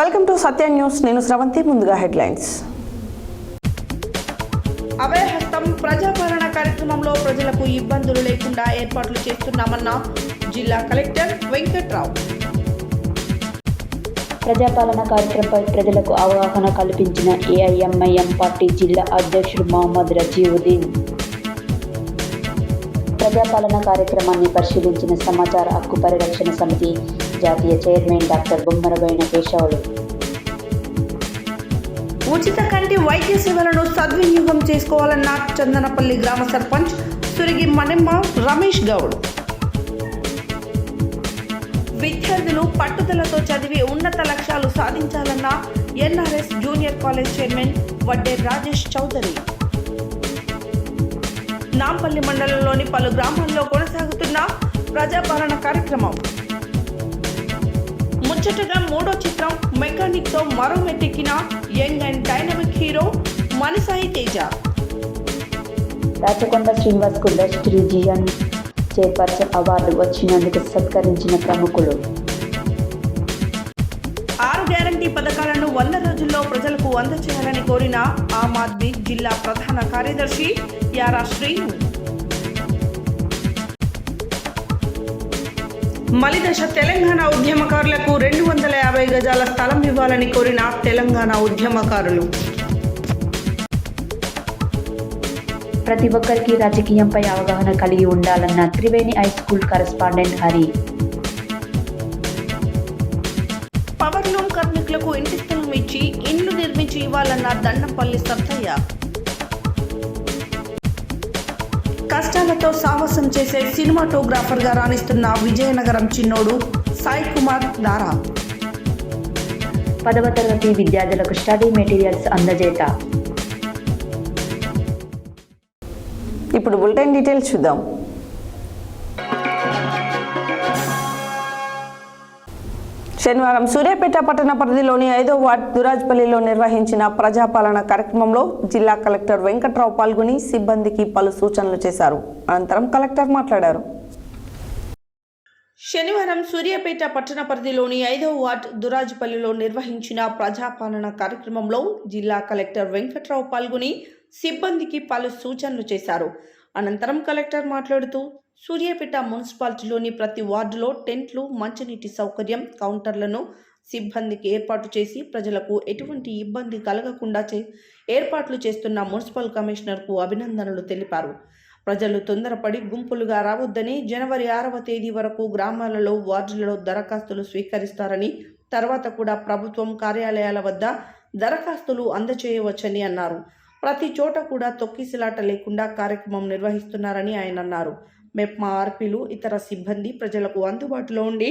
Welcome to Satya news. నేను శ్రవంతి. ముందుగా headlines. అభయహస్తం ప్రజాపాలన కార్యక్రమంలో ప్రజలకు ఇబ్బందులు లేకుండా ఏర్పాట్లు చేస్తున్నామన్న జిల్లా కలెక్టర్ వెంకట్రావు. ప్రజాపాలన కార్యక్రమంపై ప్రజలకు అవగాహన కల్పించిన ఏఐఎంఐఎం పార్టీ జిల్లా అధ్యక్షుడు మహమ్మద్ రజీవుద్దీన్. ప్రజాపాలన కార్యక్రమాన్ని పరిశీలించిన సమాచార హక్కు పరిరక్షణ సమితి జాతీయ చైర్మన్ డాక్టర్ బొమ్మరబోయిన కేశవులు. ఉచిత కంటి వైద్య సేవలను సద్వినియోగం చేసుకోవాలన్న చందనపల్లి గ్రామ సర్పంచ్ సురిగి మణెమ్మ రమేష్ గౌడ్. విద్యార్థులు పట్టుదలతో చదివి ఉన్నత లక్ష్యాలు సాధించాలన్న NRS junior college chairman Vadde Rajesh Chowdary. Nampally మండలంలోని పలు గ్రామాల్లో కొనసాగుతున్న ప్రజాపాలన కార్యక్రమం. ముచ్చటగా 3వ చిత్రం మెకానిక్ తో మరో మెట్టెక్కిన young and dynamic hero Manasai Teja. Rachakonda Srinivas కు బెస్ట్ రీజియన్ చైర్పర్సన్ అవార్డు వచ్చినందుకు సత్కరించిన ప్రముఖులు. 6 గ్యారంటీ పథకాలను 100 రోజుల్లో ప్రజలకు అందజేయాలని కోరిన ఆమ్ ఆద్మీ జిల్లా ప్రధాన కార్యదర్శి యారా శ్రీను. మలిదశ తెలంగాణ ఉద్యమకారులకు 250 గజాల స్థలం ఇవ్వాలని కోరిన తెలంగాణ ఉద్యమకారులు. ప్రతి ఒక్కరికి రాజకీయంపై అవగాహన కలిగి ఉండాలన్న Triveni high school correspondent Hari. Powerloom కార్మికులకు ఇంటి స్థలం ఇచ్చి ఇండ్లు నిర్మించి ఇవ్వాలన్న దండంపల్లి సత్తయ్య. కష్టాలతో సాహసం చేసే సినిమాటోగ్రాఫర్ గా రాణిస్తున్న విజయనగరం చిన్నోడు సాయి కుమార్ దారా. 10వ తరగతి విద్యార్థులకు స్టడీ మెటీరియల్స్ అందజేత. ఇప్పుడు బులెటిన్ డీటెయిల్స్ చూద్దాం. శనివారం సూర్యాపేట పట్టణ పరిధిలోని 5వ వార్డు దురాజ్పల్లిలో నిర్వహించిన ప్రజాపాలన కార్యక్రమంలో జిల్లా కలెక్టర్ వెంకట్రావు పాల్గొని సిబ్బందికి పలు సూచనలు చేశారు. అనంతరం కలెక్టర్ మాట్లాడారు. శనివారం సూర్యాపేట పట్టణ పరిధిలోని 5వ వార్డు దురాజ్పల్లిలో నిర్వహించిన ప్రజాపాలన కార్యక్రమంలో జిల్లా కలెక్టర్ వెంకట్రావు పాల్గొని సిబ్బందికి పలు సూచనలు చేశారు. అనంతరం కలెక్టర్ మాట్లాడుతూ సూర్యాపేట మున్సిపాలిటీలోని ప్రతి వార్డులో టెంట్లు, మంచినీటి సౌకర్యం, కౌంటర్లను సిబ్బందికి ఏర్పాటు చేసి ప్రజలకు ఎటువంటి ఇబ్బంది కలగకుండా ఏర్పాట్లు చేస్తున్న మున్సిపల్ కమిషనర్కు అభినందనలు తెలిపారు. ప్రజలు తొందరపడి గుంపులుగా రావద్దని, జనవరి 6వ తేదీ వరకు గ్రామాలలో, వార్డులలో దరఖాస్తులు స్వీకరిస్తారని, తర్వాత కూడా ప్రభుత్వం కార్యాలయాల వద్ద దరఖాస్తులు అందజేయవచ్చని అన్నారు. ప్రతి చోట కూడా తొక్కిసలాట లేకుండా కార్యక్రమం నిర్వహిస్తున్నారని ఆయన అన్నారు. మెప్మా ఆర్పీలు, ఇతర సిబ్బంది ప్రజలకు అందుబాటులో ఉండి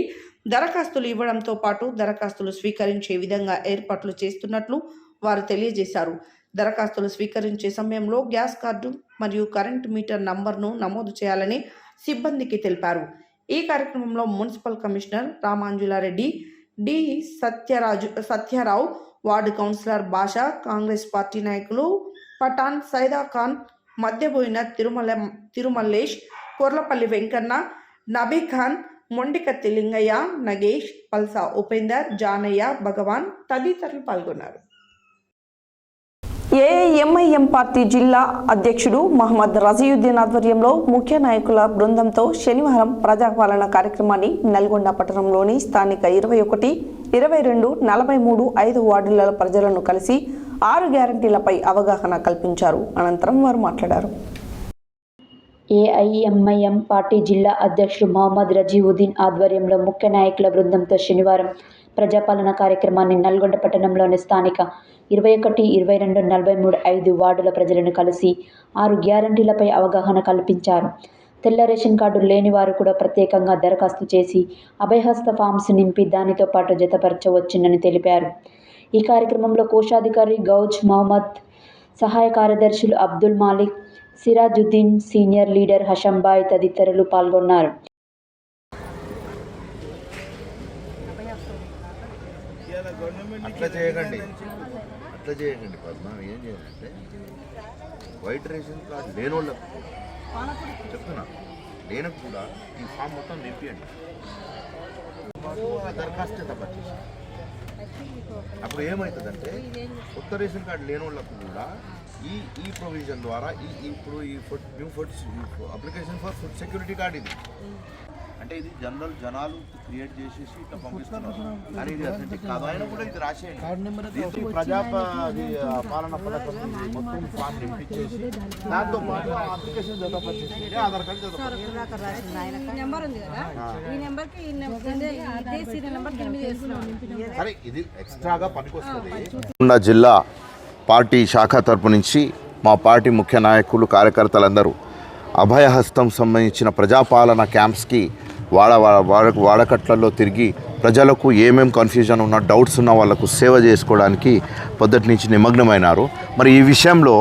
దరఖాస్తులు ఇవ్వడంతో పాటు దరఖాస్తులు స్వీకరించే విధంగా ఏర్పాట్లు చేస్తున్నట్లు వారు తెలియజేశారు. దరఖాస్తులు స్వీకరించే సమయంలో గ్యాస్ కార్డు మరియు కరెంటు మీటర్ నంబర్ను నమోదు చేయాలని సిబ్బందికి తెలిపారు. ఈ కార్యక్రమంలో municipal commissioner Ramanjulareddy, D Satyarao, ward councillor Basha, Congress party నాయకులు పఠాన్ సైదా ఖాన్, మధ్యబోయిన తిరుమల్లేష్, కొర్లపల్లి వెంకన్న, నబీ ఖాన్, మొండికత్తి లింగయ్య, నగేష్, పల్సా ఉపేందర్, జానయ్య, భగవాన్ తదితరులు పాల్గొన్నారు. ఏఐఎంఐఎం పార్టీ జిల్లా అధ్యక్షుడు మహమ్మద్ రజీవుద్దీన్ ఆధ్వర్యంలో ముఖ్య నాయకుల బృందంతో శనివారం ప్రజాపాలన కార్యక్రమాన్ని నల్గొండ పట్టణంలోని స్థానిక 21, 22, 43, 5 వార్డుల ప్రజలను కలిసి 6 గ్యారంటీలపై అవగాహన కల్పించారు. అనంతరం వారు మాట్లాడారు. ఏఐఎంఐఎం పార్టీ జిల్లా అధ్యక్షుడు మహమ్మద్ రజీవుద్దీన్ ఆధ్వర్యంలో ముఖ్య నాయకుల బృందంతో శనివారం ప్రజాపాలన కార్యక్రమాన్ని నల్గొండ పట్టణంలోని స్థానిక 21, 22, 43, 5 వార్డుల ప్రజలను కలిసి 6 గ్యారంటీలపై అవగాహన కల్పించారు. తెల్ల రేషన్ కార్డు లేని వారు కూడా ప్రత్యేకంగా దరఖాస్తు చేసి అభయహస్త ఫామ్స్ నింపి దానితో పాటు జతపరచవచ్చునని తెలిపారు. ఈ కార్యక్రమంలో కోశాధికారి గౌజ్ మహమ్మద్, సహాయ కార్యదర్శులు అబ్దుల్ మాలిక్, సిరాజుద్దీన్, సీనియర్ లీడర్ హషంబాయ్ తదితరులు పాల్గొన్నారు. అట్లా చేయకండి పద్మ. ఏం చేయాలంటే వైట్ రేషన్ కార్డు లేని వాళ్ళకు చెప్తున్నా, లేనకు కూడా ఈ ఫామ్ మొత్తం నింపియండి. దరఖాస్తు తప్ప అప్పుడు ఏమవుతుందంటే కొత్త రేషన్ కార్డు లేని వాళ్ళకు కూడా ఈ ప్రొవిజన్ ద్వారా ఇప్పుడు ఈ food new foods application for food security card ఇది అంటే ఇది జనాలు క్రియేట్ చేసేసి ఇట్లా పంపిస్తున్నారు కానీ ఇది అథెంటిక్ కాదు. ఆయన కూడా ఇది రాసేయండి దీనికి పాలన పథకం మొత్తం ఫామ్ నింపించేసి దాంతో పాటు అప్లికేషన్ జతపరిచేసి ఆధార్ కార్డు సరే ఇది ఎక్స్ట్రాగా పనికొస్తుంది. జిల్లా పార్టీ శాఖ తరపు నుంచి మా పార్టీ ముఖ్య నాయకులు కార్యకర్తలందరూ అభయహస్తం సంబంధించిన ప్రజాపాలన క్యాంప్స్కి వాడకట్లలో తిరిగి ప్రజలకు ఏమేం కన్ఫ్యూజన్ ఉన్న డౌట్స్ ఉన్న వాళ్ళకు సేవ చేసుకోవడానికి పొద్దుటి నుంచి నిమగ్నమైనారు. మరి ఈ విషయంలో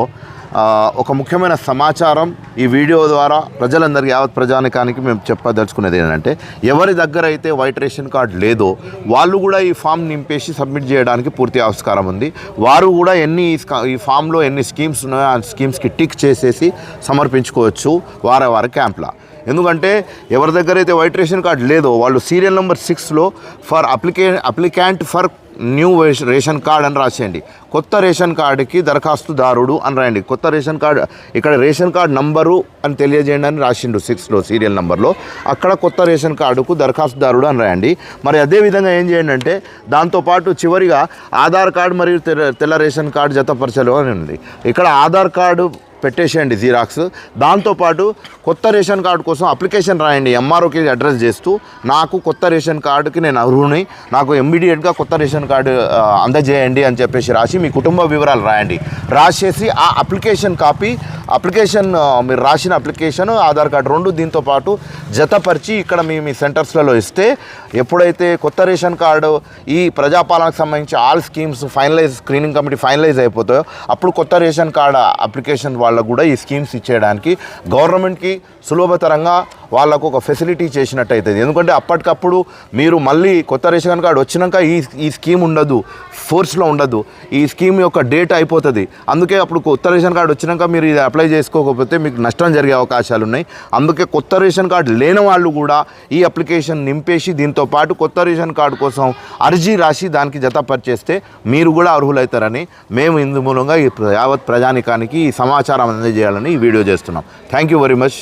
ఒక ముఖ్యమైన సమాచారం ఈ వీడియో ద్వారా ప్రజలందరికీ యావత్ ప్రజానికానికి మేము చెప్పదలుచుకునేది ఏంటంటే ఎవరి దగ్గర అయితే వైట్ రేషన్ కార్డు లేదో వాళ్ళు కూడా ఈ ఫామ్ నింపేసి సబ్మిట్ చేయడానికి పూర్తి ఆస్కారం ఉంది. వారు కూడా ఈ ఫామ్లో ఎన్ని స్కీమ్స్ ఉన్నాయో ఆ స్కీమ్స్కి టిక్ చేసేసి సమర్పించుకోవచ్చు వారి క్యాంప్లో. ఎందుకంటే ఎవరి దగ్గర అయితే వైట్ రేషన్ కార్డు లేదో వాళ్ళు సీరియల్ నెంబర్ 6లో for applicant for new ration card అని రాసేయండి. కొత్త రేషన్ కార్డుకి దరఖాస్తుదారుడు అని రాయండి. కొత్త రేషన్ కార్డు ఇక్కడ రేషన్ కార్డు నంబరు అని తెలియజేయండి అని రాసిండు 6లో సీరియల్ నెంబర్లో. అక్కడ కొత్త రేషన్ కార్డుకు దరఖాస్తుదారుడు అని రాయండి. మరి అదేవిధంగా ఏం చేయండి అంటే దాంతోపాటు చివరిగా ఆధార్ కార్డు మరియు తెల్ల రేషన్ కార్డు జతపరచలు అని ఉంది. ఇక్కడ ఆధార్ కార్డు పెట్టేసేయండి జిరాక్స్. దాంతోపాటు కొత్త రేషన్ కార్డు కోసం అప్లికేషన్ రాయండి ఎంఆర్ఓకి అడ్రస్ చేస్తూ నాకు కొత్త రేషన్ కార్డుకి నేను అర్హుని, నాకు ఇమ్మీడియట్గా కొత్త రేషన్ కార్డు అందజేయండి అని చెప్పేసి రాసి మీ కుటుంబ వివరాలు రాయండి. రాసేసి ఆ అప్లికేషన్ కాపీ మీరు రాసిన అప్లికేషన్ ఆధార్ కార్డు రెండు దీంతో పాటు జతపరిచి ఇక్కడ మీ సెంటర్స్లలో ఇస్తే ఎప్పుడైతే కొత్త రేషన్ కార్డు ఈ ప్రజాపాలనకు సంబంధించి all schemes screening committee finalise అయిపోతాయో అప్పుడు కొత్త రేషన్ కార్డు అప్లికేషన్ వాళ్ళకు కూడా ఈ స్కీమ్స్ ఇచ్చేయడానికి గవర్నమెంట్కి సులభతరంగా వాళ్ళకు ఒక ఫెసిలిటీ చేసినట్టు అవుతుంది. ఎందుకంటే అప్పటికప్పుడు మీరు మళ్ళీ కొత్త రేషన్ కార్డు వచ్చినాక ఈ స్కీమ్ ఉండదు, ఫోర్స్లో ఉండదు, ఈ స్కీమ్ యొక్క డేట్ అయిపోతుంది. అందుకే అప్పుడు కొత్త రేషన్ కార్డు వచ్చినాక మీరు ఇది అప్లై చేసుకోకపోతే మీకు నష్టం జరిగే అవకాశాలు ఉన్నాయి. అందుకే కొత్త రేషన్ కార్డు లేని వాళ్ళు కూడా ఈ అప్లికేషన్ నింపేసి దీంతో పాటు కొత్త రేషన్ కార్డు కోసం అర్జీ రాసి దానికి జతపరిచేస్తే మీరు కూడా అర్హులవుతారని మేము ఇందు మూలంగా ఈ యావత్ ప్రజానికానికి ఈ సమాచారం అందజేయాలని ఈ వీడియో చేస్తున్నాం. Thank you very much.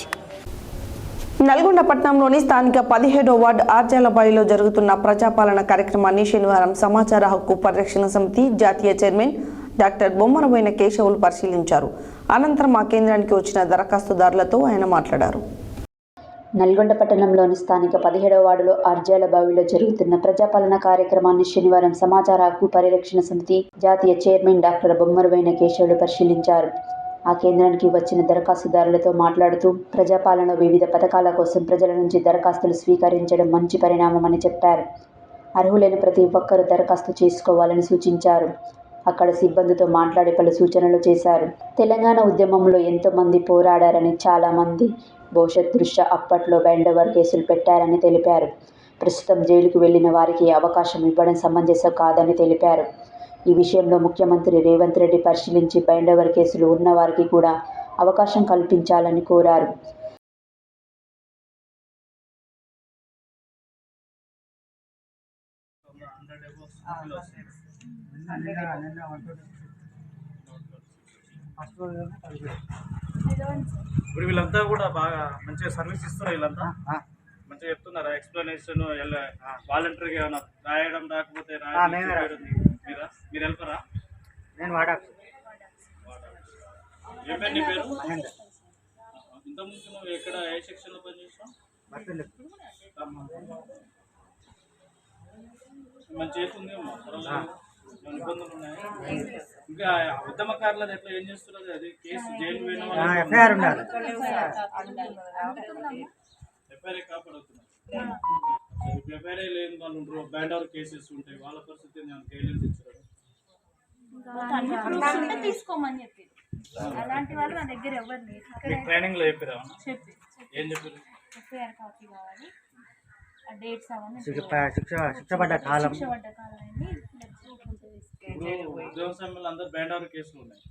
Nalgonda పట్టణంలోని స్థానిక 17వ వార్డు ఆర్జాలబాయిలో జరుగుతున్న ప్రజాపాలన కార్యక్రమాన్ని శనివారం సమాచార హక్కు పరిరక్షణ సమితి జాతీయ చైర్మన్ డాక్టర్ బొమ్మనబోయిన కేశవులు పరిశీలించారు. అనంతరం ఆ కేంద్రానికి వచ్చిన దరఖాస్తుదారులతో ఆయన మాట్లాడారు. నల్గొండ పట్టణంలోని స్థానిక 17వ వార్డులో ఆర్జాలబావిలో జరుగుతున్న ప్రజాపాలన కార్యక్రమాన్ని శనివారం సమాచార హక్కు పరిరక్షణ సమితి జాతీయ చైర్మన్ డాక్టర్ బొమ్మనబోయిన కేశవులు పరిశీలించారు. ఆ కేంద్రానికి వచ్చిన దరఖాస్తుదారులతో మాట్లాడుతూ ప్రజాపాలన వివిధ పథకాల కోసం ప్రజల నుంచి దరఖాస్తులు స్వీకరించడం మంచి పరిణామమని చెప్పారు. అర్హులైన ప్రతి ఒక్కరూ దరఖాస్తు చేసుకోవాలని సూచించారు. అక్కడ సిబ్బందితో మాట్లాడి పలు సూచనలు చేశారు. తెలంగాణ ఉద్యమంలో ఎంతోమంది పోరాడారని, చాలామంది భవిష్యత్ దృష్ట్యా అప్పట్లో బైండోవర్ కేసులు పెట్టారని తెలిపారు. ప్రస్తుతం జైలుకు వెళ్లిన వారికి అవకాశం ఇవ్వడం సమంజసం కాదని తెలిపారు. ఈ విషయంలో ముఖ్యమంత్రి రేవంత్ రెడ్డి పరిశీలించి బైండోవర్ కేసులు ఉన్న వారికి కూడా అవకాశం కల్పించాలని కోరారు. ఇప్పుడు వీళ్ళంతా కూడా బాగా మంచిగా సర్వీస్ ఇస్తున్నారు. వీళ్ళంతా మంచిగా చెప్తున్నారా? ఎక్స్ప్లెనేషన్ వాలంటీర్గా ఏమైనా రాయడం రాకపోతే మీరు వెళ్తారా? నేను వాడాకు. ఏం పేరు నీ పేరు? ఇంతకుముందు నువ్వు ఎక్కడ ఏ సెక్షన్లో పనిచేసావు? మంచి చేస్తుంది ఇబ్బందులు ఉన్నాయి. ఇంకా ఉద్యమకారులది ఎట్లా ఏం చేస్తున్నారు? అది కేసు జైలు ఎఫ్ఐఆర్ ఉండాలి. ఎఫ్ఐఆర్ కాపాడుతున్నారు. ఎఫ్ఐఆర్ లేని వాళ్ళు ఉంటారు, బ్యాండోవర్ కేసెస్ ఉంటాయి, వాళ్ళ పరిస్థితి గైడ్లైన్స్ ఇచ్చారు. తీసుకోమని చెప్పి అలాంటి వాళ్ళు నా దగ్గర ఎవరు లేరు. ట్రైనింగ్ లో చెప్పారా? ఏం చెప్పారు? ఎఫ్ఐఆర్ కాపీ కావాలి, డేట్స్ అవన్నీ శిక్ష పడ్డ కాలం ఉద్యోగ సమయంలో అందరు బ్యాండోవర్ కేసులు ఉన్నాయి.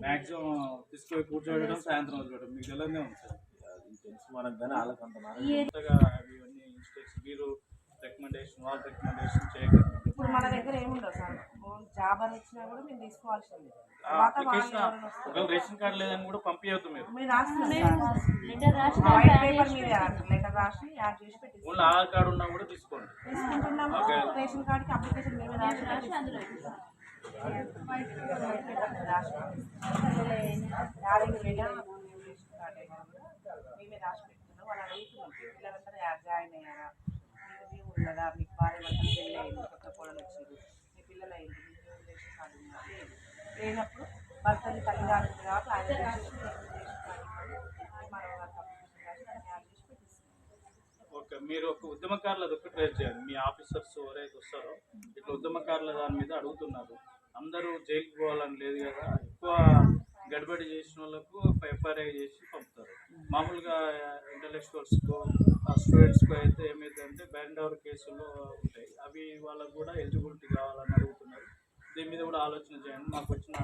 మాక్సిమం తీసుకుపోయి కూర్చోబెట్టడం, సాయంత్రం వదిలేయడం మీకు తెలంగాణ ఉంది సార్. మనకు కానీ వాళ్ళకంతా ఇవన్నీ మీరు రికమెండేషన్ చేయగలరు. ఇప్పుడు మన దగ్గర ఏముండదు సార్, జాబ్ అని ఇచ్చినా కూడా మేము తీసుకోవాల్సింది. తర్వాత వాళ్ళు అప్లికేషన్ ఎవరైనా వస్తారు. ఒకవేళ రేషన్ కార్డు లేదని కూడా పంపించవద్దు మీరు. మీరు రాస్తున్నారు సార్, లెటర్ రాసి వైట్ పేపర్ మీద లెటర్ రాసి యాడ్ చేసి పెట్టిస్తాం. ఓన్లీ ఆధార్ కార్డు ఉన్నా కూడా తీసుకోండి. తీసుకుంటున్నాము. రేషన్ కార్డుకి అప్లికేషన్ మీద రాసి అందులో వైట్ పేపర్ మీద రాసి యాడింగ్ లేదా రేషన్ కార్డు అయినా కూడా మేమే రాసి పెట్టుకున్నాం. వాళ్ళు అడుగుతున్నాం పిల్లలందరూ జాయిన్ అయ్యారా, మీకు ఉన్నదా, మీకు భార్య భర్తలు పెళ్ళి అయింది, కొత్త కోడలు వచ్చారు, మీ పిల్లలు అయింది, మీకు రేషన్ కార్డు ఉందా, లేనప్పుడు భర్తని తల్లిదండ్రులు కాబట్టి ఆయన రేషన్ కార్డు ఓకే, మీరు ఒక ఉద్యమకారులది ఒకటి రేట్ చేయండి. మీ ఆఫీసర్స్ ఎవరైతే వస్తారో ఇట్లా ఉద్యమకారుల దాని మీద అడుగుతున్నారు. అందరూ జైలుకి పోవాలని లేదు కదా, ఎక్కువ గడబడి చేసిన వాళ్ళకు ఎఫ్ఐఆర్ చేసి పంపుతారు. మామూలుగా ఇంటలెక్చువల్స్కు స్టూడెంట్స్కు అయితే ఏమైందంటే బ్యాండ్ ఓవర్ కేసులు ఉంటాయి, అవి వాళ్ళకు కూడా ఎలిజిబిలిటీ కావాలని అడుగుతున్నారు. దీని మీద కూడా ఆలోచన చేయండి. మాకు వచ్చిన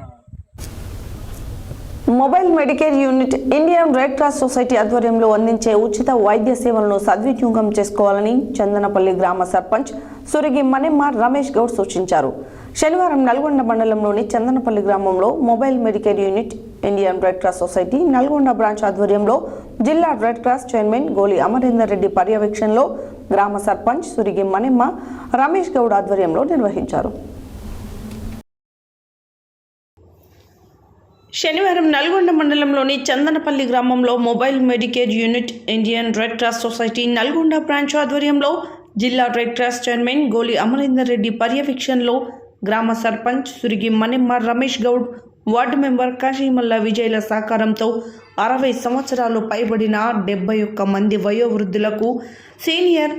mobile Medicare unit Indian red cross society ఆధ్వర్యంలో అందించే ఉచిత వైద్య సేవలను సద్వినియోగం చేసుకోవాలని చందనపల్లి గ్రామ సర్పంచ్ సురిగి మణెమ్మ రమేష్ గౌడ్ సూచించారు. శనివారం నల్గొండ మండలంలోని చందనపల్లి గ్రామంలో mobile Medicare unit Indian red cross society Nalgonda branch ఆధ్వర్యంలో జిల్లా రెడ్ క్రాస్ చైర్మన్ గోలి అమరేందర్ రెడ్డి పర్యవేక్షణలో గ్రామ సర్పంచ్ సురిగి మణెమ్మ రమేష్ గౌడ్ ఆధ్వర్యంలో నిర్వహించారు. శనివారం నల్గొండ మండలంలోని చందనపల్లి గ్రామంలో mobile Medicare unit Indian red cross society Nalgonda branch ఆధ్వర్యంలో జిల్లా రెడ్ క్రాస్ చైర్మన్ గోలి అమరేందర్ రెడ్డి పర్యవేక్షణలో గ్రామ సర్పంచ్ సురిగి మణెమ్మ రమేష్ గౌడ్, వార్డు మెంబర్ కాశీమల్ల విజయ్ల సహకారంతో 60 సంవత్సరాలు పైబడిన 71 మంది వయోవృద్ధులకు సీనియర్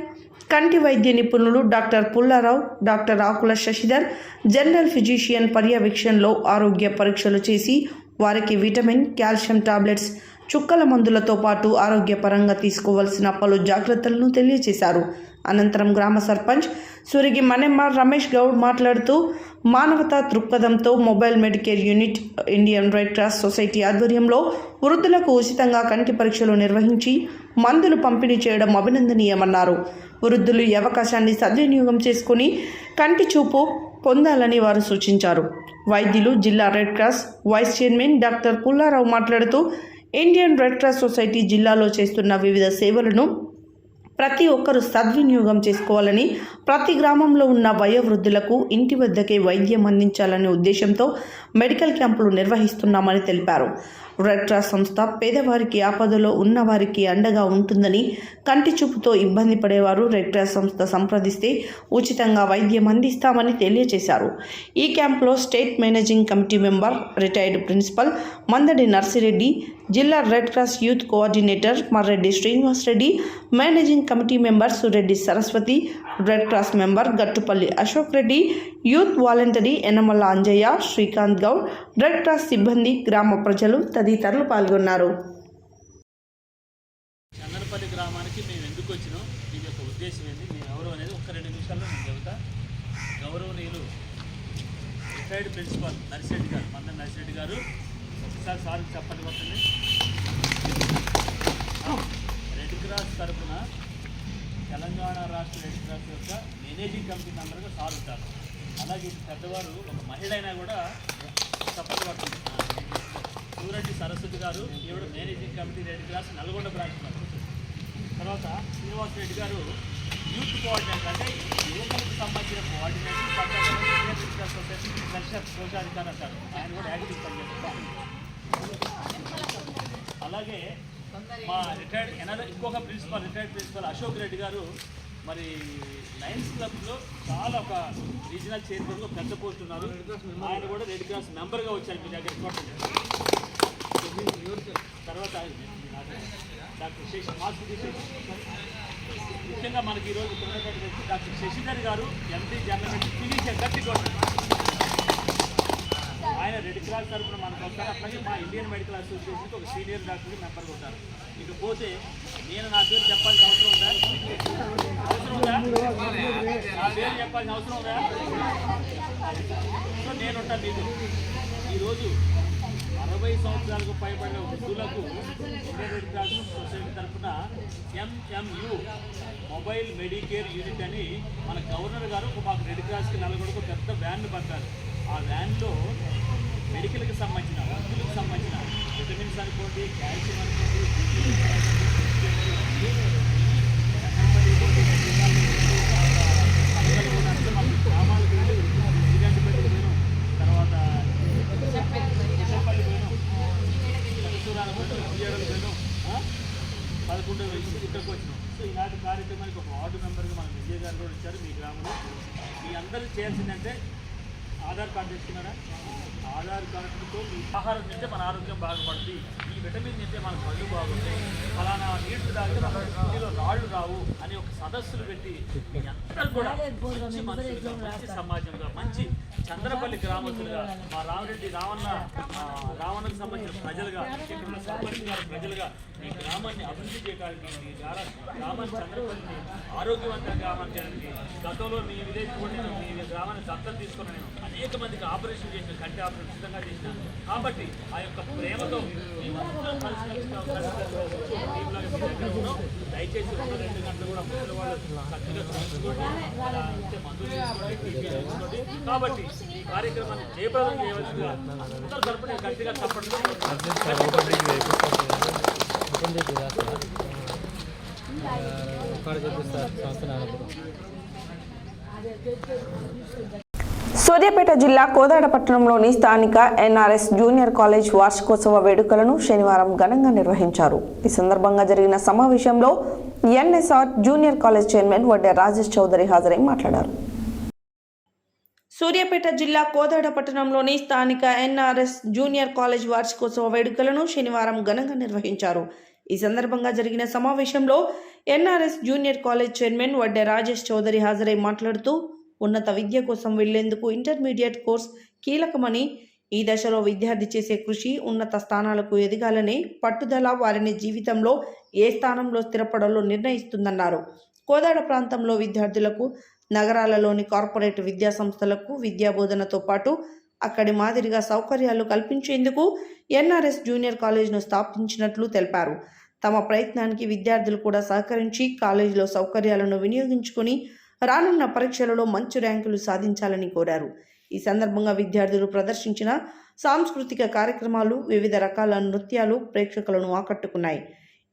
కంటి వైద్య నిపుణులు డాక్టర్ పుల్లారావు, డాక్టర్ ఆకుల శశిధర్, జనరల్ ఫిజిషియన్ పర్యవేక్షణలో ఆరోగ్య పరీక్షలు చేసి వారికి విటమిన్, కాల్షియం టాబ్లెట్స్, చుక్కల మందులతో పాటు ఆరోగ్యపరంగా తీసుకోవాల్సిన పలు జాగ్రత్తలను తెలియజేశారు. అనంతరం గ్రామ సర్పంచ్ సురిగి మణెమ్మ రమేష్ గౌడ్ మాట్లాడుతూ మానవతా దృక్పథంతో mobile Medicare unit Indian red cross society ఆధ్వర్యంలో వృద్ధులకు ఉచితంగా కంటి పరీక్షలు నిర్వహించి మందులు పంపిణీ చేయడం అభినందనీయమన్నారు. వృద్ధులు ఈ అవకాశాన్ని సద్వినియోగం చేసుకుని కంటి చూపు పొందాలని వారు సూచించారు. వైద్యులు జిల్లా red cross vice chairman doctor Pullarao మాట్లాడుతూ ఇండియన్ రెడ్ క్రాస్ సొసైటీ జిల్లాలో చేస్తున్న వివిధ సేవలను ప్రతి ఒక్కరూ సద్వినియోగం చేసుకోవాలని, ప్రతి గ్రామంలో ఉన్న వయోవృద్ధులకు ఇంటి వద్దకే వైద్యం అందించాలనే ఉద్దేశంతో మెడికల్ క్యాంపులు నిర్వహిస్తున్నామని తెలిపారు. రెడ్ క్రాస్ సంస్థ పేదవారికి, ఆపదలో ఉన్నవారికి అండగా ఉంటుందని, కంటి చూపుతో ఇబ్బంది పడేవారు రెడ్ క్రాస్ సంస్థ సంప్రదిస్తే ఉచితంగా వైద్యం అందిస్తామని తెలియజేశారు. ఈ క్యాంపులో state managing committee member, retired principal Mandadi Narsireddy, జిల్లా red cross youth coordinator Marreddy Srinivas Reddy, managing committee member Sureddy Saraswathi, red cross member Gattupalli Ashok Reddy, youth voluntary Enamalla Anjaiah, Srikanth Goud, red cross సిబ్బంది, గ్రామ ప్రజలు తదితరులు పాల్గొన్నారు. చందనపల్లి గ్రామానికి మేము ఎందుకు వచ్చినాం, దీని యొక్క ఉద్దేశం ఏంటి, మేము ఎవరు అనేది ఒక్క 2 నిమిషాల్లో నేను చెబుతా. గౌరవనీయులు రిటైర్డ్ ప్రిన్సిపల్ నర్సిరెడ్డి గారు, మందన్ నర్సిరెడ్డి గారు, ఒకసారి సార్కి చెప్పండి. వస్తుంది రెడ్ క్రాస్ తరఫున తెలంగాణ రాష్ట్ర రెడ్ క్రాస్ యొక్క మేనేజింగ్ కమిటీ మెంబర్గా సార్ ఉంటారు. అలాగే పెద్దవారు ఒక మహిళ అయినా కూడా చెప్పండి. పడుతుంది సూరెడ్డి సరస్వతి గారు, ఈవిడ managing committee red cross Nalgonda branch member. తర్వాత శ్రీనివాస్ రెడ్డి గారు యూత్ కోఆర్డినేటర్, అంటే యువకులకు సంబంధించిన coordinator, red cross society culture కోశాధికారి అంటారు, ఆయన కూడా యాక్టివ్ పనిచేస్తారు. అలాగే మా రిటైర్డ్ ఇంకొక principal, retired principal Ashok Reddy గారు మరి లయన్స్ క్లబ్లో చాలా ఒక రీజనల్ చైర్మన్గా పెద్ద పోస్ట్ ఉన్నారు. ఆయన కూడా రెడ్ క్రాస్ మెంబర్గా వచ్చారు మీ దగ్గర. తర్వాత డాక్టర్ ముఖ్యంగా మనకి ఈరోజు ఉన్నటువంటి వ్యక్తి డాక్టర్ శశిధర్ గారు, ఎంపీ జనరల్ ఫిజిషియన్ గట్టికోట, ఆయన రెడ్ క్రాస్ తరఫున మనకు వస్తారు. అట్లాగే మా ఇండియన్ మెడికల్ అసోసియేషన్కి ఒక సీనియర్ డాక్టర్కి మెంబర్గా ఉంటారు. ఇకపోతే నేను నా పేరు చెప్పాల్సిన అవసరం ఉందా? నా పేరు చెప్పాల్సిన అవసరం ఉందా? సో నేనుంటా మీకు. ఈరోజు 60 సంవత్సరాలకు పైబడిన వృద్ధులకు ఇండియన్ రెడ్ క్రాస్ సొసైటీ తరఫున MMU మొబైల్ మెడికేర్ యూనిట్ అని మన గవర్నర్ గారు మాకు రెడ్ క్రాస్కి నల్గొండకు పెద్ద వ్యాన్ పంపారు. ఆ వ్యాన్లో మెడికల్కి సంబంధించిన వృద్ధులకు సంబంధించిన విటమిన్స్ అనుకోండి, కాల్షియం అనుకోండి, గ్రామాలకు వెళ్ళి ఎలిగంటిపల్లి పోయినాం, తర్వాత ఎల్లపల్లి పోయినాం, కస్తూరాల పోయినాం, విజయవాడలు పోయినాం, 11 వయసు ఇక్కడికి వచ్చినాం. సో ఇలాంటి కార్యక్రమానికి ఒక వార్డు మెంబర్గా మన విజయ్ గారు కూడా వచ్చారు. మీ గ్రామంలో మీ అందరూ చేయాల్సిందంటే ఆధార్ కార్డు తెచ్చుకున్నారా? ఆధార్ కార్డుతో మీ ఆహారం తింటే మన ఆరోగ్యం బాగుపడుతుంది, ఈ విటమిన్ తింటే మన కళ్ళు బాగుంటాయి, ఫలానా నీళ్లు తాగితే మన కిడ్నీలో రాళ్ళు రావు అని ఒక సదస్సులు పెట్టి మీ అందరూ కూడా మంచి మనుషులుగా, మంచి సమాజంగా, మంచి చంద్రపల్లి గ్రామస్తులుగా, మా రావణకు సంబంధించిన ప్రజలుగా, ఇక్కడ ఉన్న సర్పంచ్ గారి ప్రజలుగా మీ గ్రామాన్ని అభివృద్ధి చేయడానికి, మీ గ్రామాన్ని చంద్రపల్లిని ఆరోగ్యవంతంగా గ్రామాన్ని చేయడానికి గతంలో మీ విలేజ్ కూడా నేను మీ గ్రామాన్ని దత్తత తీసుకుని నేను అనేక మందికి ఆపరేషన్ చేసిన, కంటి ఆపరేషన్ ఉచితంగా చేసిన. కాబట్టి ఆ యొక్క ప్రేమతో దయచేసి 2 గంటలు కూడా ముసలి వాళ్ళు ఖర్చుగా చూసుకోండి, మందులు తీసుకోండి. కాబట్టి ఈ కార్యక్రమాన్ని జయప్రదం చేయవలసిందిగా అందరూ తరపున గట్టిగా తప్పట్లో సూర్యాపేట జిల్లా కోదాడ పట్టణంలోని స్థానిక NRS జూనియర్ కాలేజ్ వార్షికోత్సవ వేడుకలను శనివారం ఘనంగా నిర్వహించారు. ఈ సందర్భంగా జరిగిన సమావేశంలో NSR junior college chairman Vadde Rajesh Chowdary హాజరై మాట్లాడారు. సూర్యాపేట జిల్లా కోదాడ పట్టణంలోని స్థానిక NRS జూనియర్ కాలేజ్ వార్షికోత్సవ వేడుకలను శనివారం ఘనంగా నిర్వహించారు. ఈ సందర్భంగా జరిగిన సమావేశంలో NRS junior college chairman Vadde Rajesh Chowdary హాజరై మాట్లాడుతూ ఉన్నత విద్య కోసం వెళ్లేందుకు ఇంటర్మీడియట్ కోర్స్ కీలకమని, ఈ దశలో విద్యార్థి చేసే కృషి ఉన్నత స్థానాలకు ఎదగాలని పట్టుదల వారిని జీవితంలో ఏ స్థానంలో స్థిరపడాలో నిర్ణయిస్తుందన్నారు. కోదాడ ప్రాంతంలో విద్యార్థులకు నగరాలలోని కార్పొరేట్ విద్యా సంస్థలకు విద్యాబోధనతో పాటు అక్కడి మాదిరిగా సౌకర్యాలు కల్పించేందుకు NRS జూనియర్ కాలేజ్ను స్థాపించినట్లు తెలిపారు. తమ ప్రయత్నానికి విద్యార్థులు కూడా సహకరించి కాలేజీలో సౌకర్యాలను వినియోగించుకొని రానున్న పరీక్షలలో మంచి ర్యాంకులు సాధించాలని కోరారు. ఈ సందర్భంగా విద్యార్థులు ప్రదర్శించిన సాంస్కృతిక కార్యక్రమాలు, వివిధ రకాల నృత్యాలు ప్రేక్షకులను ఆకట్టుకున్నాయి.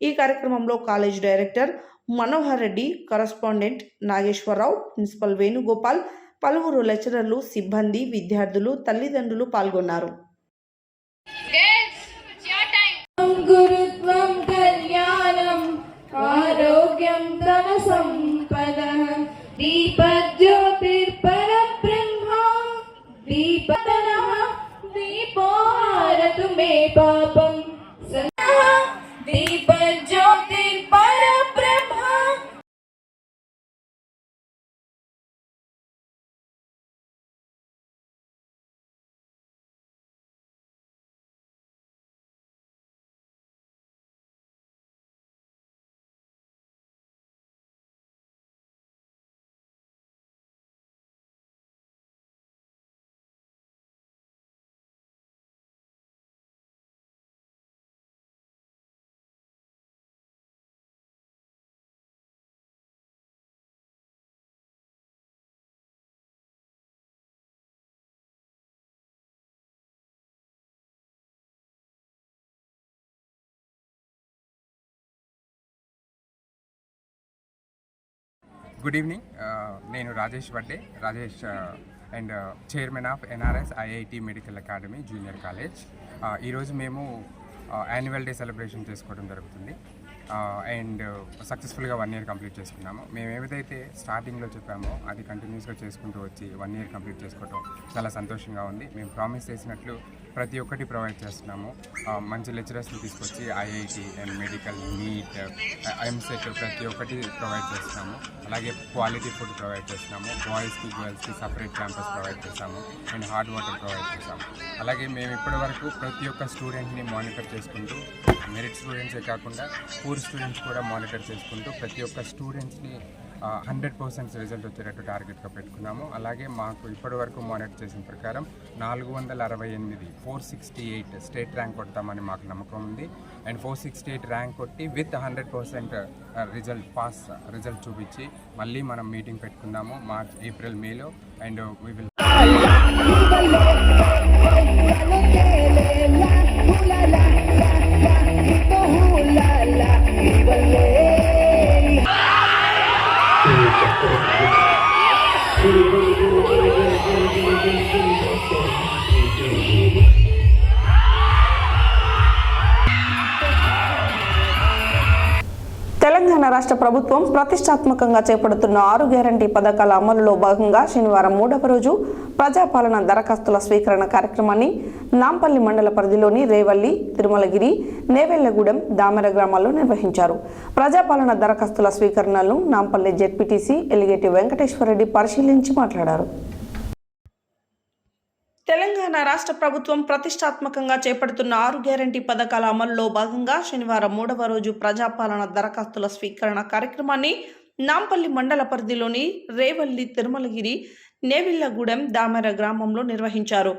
ఈ కార్యక్రమంలో college director Manohar Reddy, correspondent Nageswararao, principal Venugopal, పలువురు లెక్చరర్లు, సిబ్బంది, విద్యార్థులు, తల్లిదండ్రులు పాల్గొన్నారు. గురుత్వం కళ్యాణం ఆరోగ్యం ధన సంపద దీపజ్యోతిర్పరబ్రహ్మ దీపతనః దీపోహారతు మే పాపం దీపజ్యోతిర్పరబ్రహ్మ. Good evening. నేను Rajesh Vadde, and chairman of NRS IIT medical academy junior college. ఈరోజు మేము యాన్యువల్ డే సెలబ్రేషన్ చేసుకోవడం జరుగుతుంది. అండ్ సక్సెస్ఫుల్గా 1 year కంప్లీట్ చేసుకున్నాము. మేము ఏదైతే స్టార్టింగ్లో చెప్పామో అది కంటిన్యూస్గా చేసుకుంటూ వచ్చి 1 year కంప్లీట్ చేసుకోవడం చాలా సంతోషంగా ఉంది. మేము ప్రామిస్ చేసినట్లు ప్రతి ఒక్కటి ప్రొవైడ్ చేస్తున్నాము. మంచి లెక్చరర్స్ని తీసుకొచ్చి IIT and medical, NEET, MSET ప్రతి ఒక్కటి ప్రొవైడ్ చేస్తున్నాము. అలాగే క్వాలిటీ ఫుడ్ ప్రొవైడ్ చేస్తున్నాము. బాయ్స్కి, గర్ల్స్కి సపరేట్ క్యాంపస్ ప్రొవైడ్ చేస్తాము అండ్ హాట్ వాటర్ ప్రొవైడ్ చేస్తాము. అలాగే మేము ఇప్పటివరకు ప్రతి ఒక్క స్టూడెంట్ని మానిటర్ చేసుకుంటూ, మెరిట్ స్టూడెంట్సే కాకుండా పూర్ స్టూడెంట్స్ కూడా మానిటర్ చేసుకుంటూ ప్రతి ఒక్క స్టూడెంట్స్ని 100% రిజల్ట్ వచ్చేటట్టు టార్గెట్గా పెట్టుకున్నాము. అలాగే మాకు ఇప్పటివరకు మానిటర్ చేసిన ప్రకారం 468 స్టేట్ ర్యాంక్ కొడతామని మాకు నమ్మకం ఉంది. అండ్ 468 ర్యాంక్ కొట్టి విత్ 100% రిజల్ట్ చూపించి మళ్ళీ మనం మీటింగ్ పెట్టుకుందాము మార్చ్, ఏప్రిల్, మేలో. అండ్ వీ విల్ తెలంగాణ రాష్ట్ర ప్రభుత్వం ప్రతిష్టాత్మకంగా చేపడుతున్న 6 గ్యారంటీ పథకాల అమలులో భాగంగా శనివారం 3వ రోజు ప్రజాపాలన దరఖాస్తుల స్వీకరణ కార్యక్రమాన్ని నాంపల్లి మండల పరిధిలోని రేవల్లి, తిరుమలగిరి, నేవెళ్లగూడెం, దామెర గ్రామాల్లో నిర్వహించారు. ప్రజాపాలన దరఖాస్తుల స్వీకరణలను నాంపల్లి జెడ్పీటీసీ ఎలిగేటి వెంకటేశ్వరరెడ్డి పరిశీలించి మాట్లాడారు. తెలంగాణ రాష్ట్ర ప్రభుత్వం ప్రతిష్టాత్మకంగా చేపడుతున్న 6 గ్యారంటీ పథకాల అమలులో భాగంగా శనివారం 3వ రోజు ప్రజాపాలన దరఖాస్తుల స్వీకరణ కార్యక్రమాన్ని నాంపల్లి మండల పరిధిలోని రేవల్లి, తిరుమలగిరి, నేవిళ్లగూడెం, దామెర గ్రామంలో నిర్వహించారు.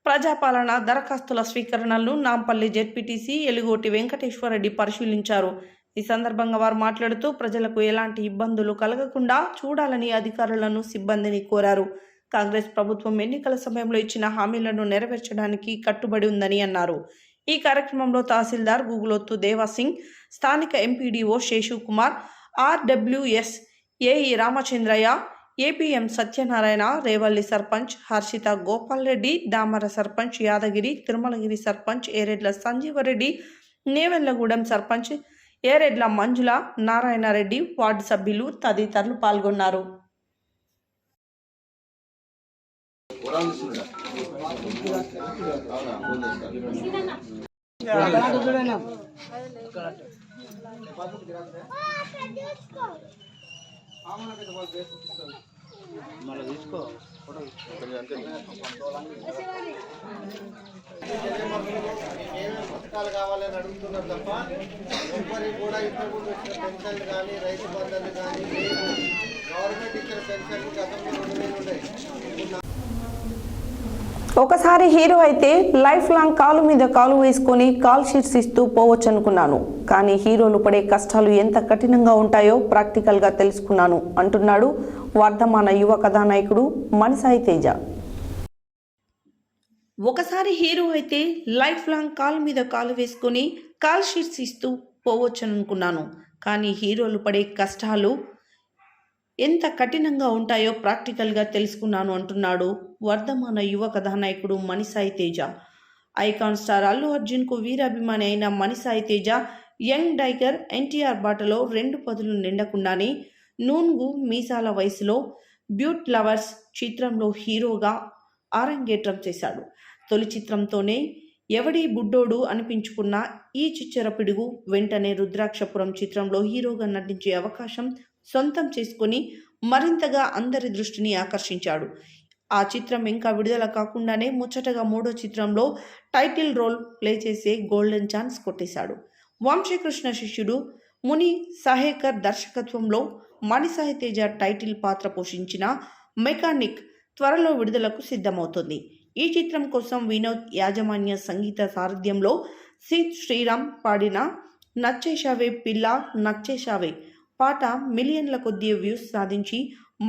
ప్రజాపాలన దరఖాస్తుల స్వీకరణలను నాంపల్లి జెడ్పీటీసీ ఎలిగోటి వెంకటేశ్వరరెడ్డి పరిశీలించారు. ఈ సందర్భంగా వారు మాట్లాడుతూ ప్రజలకు ఎలాంటి ఇబ్బందులు కలగకుండా చూడాలని అధికారులను, సిబ్బందిని కోరారు. కాంగ్రెస్ ప్రభుత్వం ఎన్నికల సమయంలో ఇచ్చిన హామీలను నెరవేర్చడానికి కట్టుబడి ఉందని అన్నారు. ఈ కార్యక్రమంలో తహసీల్దార్ గూగులొత్తు దేవాసింగ్, స్థానిక MPDO Seshukumar, RWS AE Ramachandraiah, APM Satyanarayana, Revalli సర్పంచ్ హర్షిత గోపాల్ రెడ్డి, దామర సర్పంచ్ యాదగిరి, తిరుమలగిరి సర్పంచ్ ఏరెడ్ల సంజీవరెడ్డి, నేవెళ్లగూడెం సర్పంచ్ ఏరెడ్ల మంజుల, నారాయణరెడ్డి, వార్డు సభ్యులు తదితరులు పాల్గొన్నారు. కావాలని అడుగుతున్నారు తప్ప ఎవరికి కూడా ఇంతకుముందు వచ్చిన పెన్షన్లు కానీ, రైతు బంధాలు కానీ లేవు. గవర్నమెంట్ ఇచ్చిన పెన్షన్లు గతంలో 2000 ఉన్నాయి. ఒకసారి హీరో అయితే లైఫ్ లాంగ్ కాలు మీద కాలు వేసుకొని కాల్ షీట్స్ ఇస్తూ పోవచ్చు అనుకున్నాను. కానీ హీరోలు పడే కష్టాలు ఎంత కఠినంగా ఉంటాయో ప్రాక్టికల్గా తెలుసుకున్నాను అంటున్నాడు వర్ధమాన యువ కథానాయకుడు మణిసాయి తేజ. ఒకసారి హీరో అయితే లైఫ్ లాంగ్ కాలు మీద కాలు వేసుకొని కాల్ షీట్స్ ఇస్తూ పోవచ్చు అనుకున్నాను. కానీ హీరోలు పడే కష్టాలు ఎంత కఠినంగా ఉంటాయో ప్రాక్టికల్గా తెలుసుకున్నాను అంటున్నాడు వర్ధమాన యువ కథానాయకుడు మణిసాయి తేజ. ఐకాన్ స్టార్ అల్లు అర్జున్కు వీరాభిమాని అయిన మణిసాయి తేజ యంగ్ టైగర్ ఎన్టీఆర్ బాటలో 2 పదులు నిండకుండానే నూన్గు మీసాల వయసులో బ్యూట్ లవర్స్ చిత్రంలో హీరోగా అరంగేట్రం చేశాడు. తొలి చిత్రంతోనే ఎవడి బుడ్డోడు అనిపించుకున్న ఈ చిచ్చర పిడుగు వెంటనే రుద్రాక్షపురం చిత్రంలో హీరోగా నటించే అవకాశం సొంతం చేసుకొని మరింతగా అందరి దృష్టిని ఆకర్షించాడు. ఆ చిత్రం ఇంకా విడుదల కాకుండానే ముచ్చటగా 3వ చిత్రంలో టైటిల్ రోల్ ప్లే చేసే గోల్డెన్ ఛాన్స్ కొట్టేశాడు. వంశీకృష్ణ శిష్యుడు ముని సహేకర్ దర్శకత్వంలో మణిసాయి తేజ టైటిల్ పాత్ర పోషించిన మెకానిక్ త్వరలో విడుదలకు సిద్ధమవుతుంది. ఈ చిత్రం కోసం వినోద్ యాజమాన్య సంగీత సారథ్యంలో సిద్ శ్రీరామ్ పాడిన నచ్చేశావే పిల్ల నచ్చేశావే పాట మిలియన్ల కొద్దీ వ్యూస్ సాధించి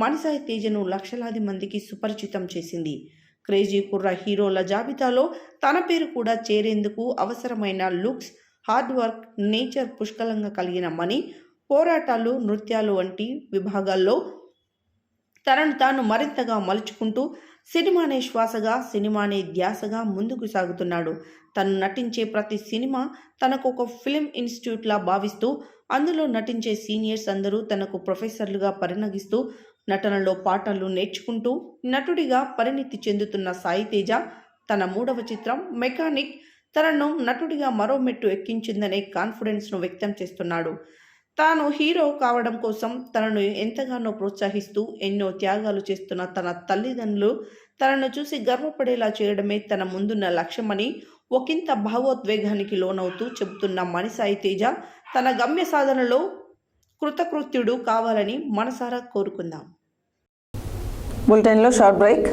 మణిసాయి తేజను లక్షలాది మందికి సుపరిచితం చేసింది. క్రేజీ కుర్ర హీరోల జాబితాలో తన పేరు కూడా చేరేందుకు అవసరమైన లుక్స్, హార్డ్ వర్క్, నేచర్ పుష్కలంగా కలిగిన మణి పోరాటాలు, నృత్యాలు వంటి విభాగాల్లో తనను తాను మరింతగా మలుచుకుంటూ సినిమానే శ్వాసగా, సినిమానే ధ్యాసగా ముందుకు సాగుతున్నాడు. తను నటించే ప్రతి సినిమా తనకు ఒక ఫిల్మ్ ఇన్స్టిట్యూట్లా భావిస్తూ అందులో నటించే సీనియర్స్ అందరూ తనకు ప్రొఫెసర్లుగా పరిణగిస్తూ నటనలో పాఠాలు నేర్చుకుంటూ నటుడిగా పరిణితి చెందుతున్న సాయి తేజ తన 3వ చిత్రం మెకానిక్ తనను నటుడిగా మరో మెట్టు ఎక్కించిందనే కాన్ఫిడెన్స్ను వ్యక్తం చేస్తున్నాడు. తాను హీరో కావడం కోసం తనను ఎంతగానో ప్రోత్సహిస్తూ ఎన్నో త్యాగాలు చేస్తున్న తన తల్లిదండ్రులు తనను చూసి గర్వపడేలా చేయడమే తన ముందున్న లక్ష్యమని ఒకంత భావోద్వేగానికి లోనవుతూ చెబుతున్న మణిసాయి తేజ తన గమ్య సాధనలో కృతకృత్యుడు కావాలని మనసారా కోరుకుందాం. బులెటిన్లో short break.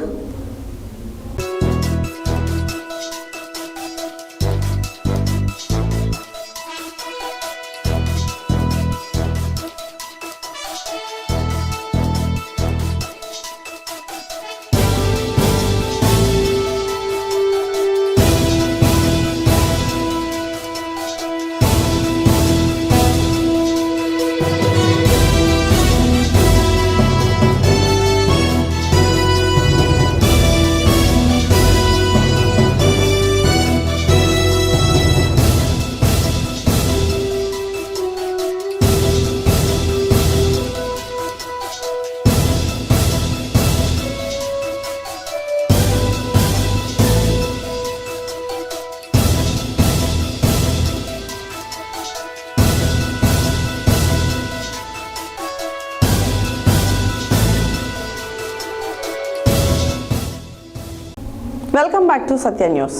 Welcome back to Satya news.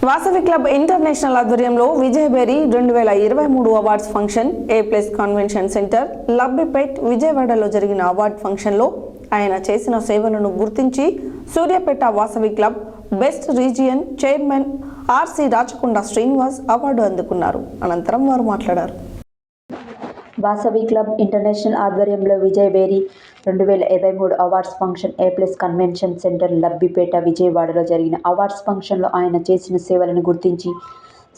Vasavi club international ఆధ్వర్యంలో విజయబేరి 2023 awards function A+ convention centre Labbipet విజయవాడలో జరిగిన అవార్డ్ ఫంక్షన్లో ఆయన చేసిన సేవలను గుర్తించి Suryapet Vasavi club best region chairman RC Rachakonda Srinivas award అందుకున్నారు. అనంతరం వారు మాట్లాడారు. వాసవి క్లబ్ ఇంటర్నేషనల్ ఆధ్వర్యంలో విజయబేరి 2023 awards function A+ convention centre Labbipet విజయవాడలో జరిగిన అవార్డ్స్ ఫంక్షన్లో ఆయన చేసిన సేవలను గుర్తించి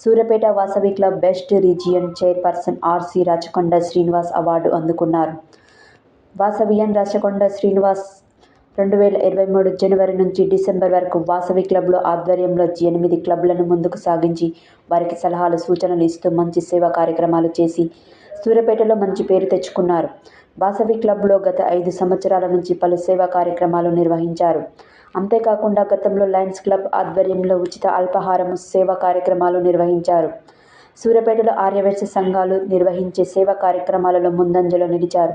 Suryapet Vasavi club best region chairperson RC Rachakonda Srinivas award అందుకున్నారు. వాసవియన్ రాచకొండ శ్రీనివాస్ 2023 జనవరి నుంచి డిసెంబర్ వరకు వాసవి క్లబ్లో ఆధ్వర్యంలో 8 క్లబ్లను ముందుకు సాగించి వారికి సలహాలు సూచనలు ఇస్తూ మంచి సేవా కార్యక్రమాలు చేసి సూర్యాపేటలో మంచి పేరు తెచ్చుకున్నారు. వాసవి క్లబ్లో గత 5 సంవత్సరాల నుంచి పలు సేవా కార్యక్రమాలు నిర్వహించారు. అంతేకాకుండా గతంలో లయన్స్ క్లబ్ ఆధ్వర్యంలో ఉచిత అల్పాహారం సేవా కార్యక్రమాలు నిర్వహించారు. సూర్యాపేటలో ఆర్యవైశ్య సంఘాలు నిర్వహించే సేవా కార్యక్రమాలలో ముందంజలో నిలిచారు.